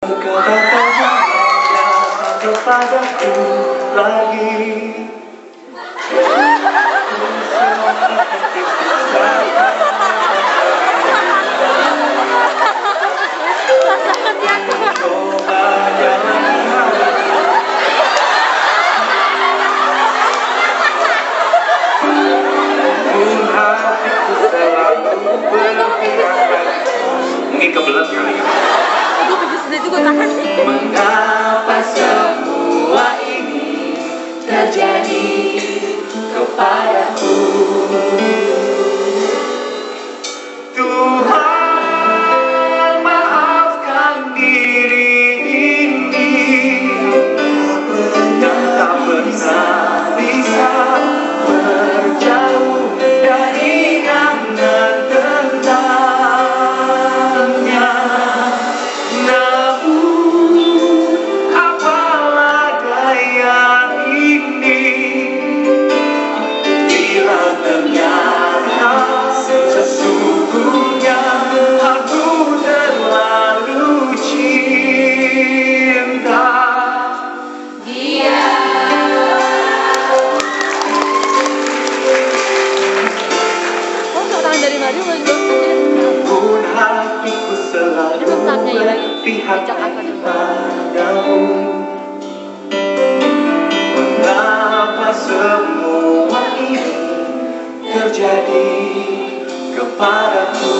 Kata-kata kepadaku lagi. Coba jalani hatiku selalu berpihak. Mungkin kebelet kali ya. Mengapa semua ini terjadi kepadaku? Tuhan, maafkan diri ini yang tak pernah bisa berjauh dari angan tentangnya. Sesungguhnya aku terlalu cinta dia. Tangan dari Mario Namun hatiku selalu berpihak padamu. Mengapa semua ini terjadi kepadaku?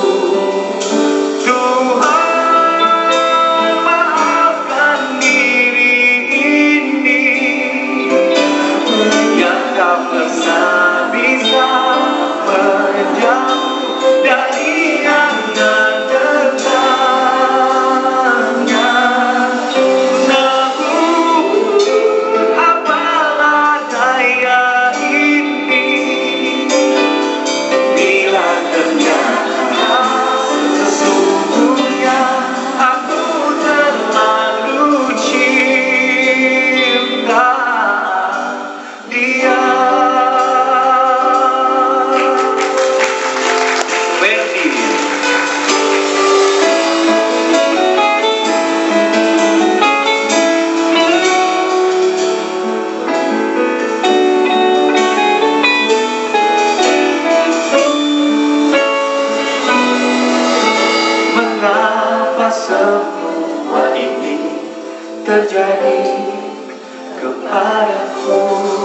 Tuhan, maafkan diri ini yang tak pernah bisa menjauh dari angan tentangnya. Namun apalah daya ini bila ternyata sesungguhnya aku terlalu cinta dia. Verdi. Mengapa semua ini terjadi kepadaku?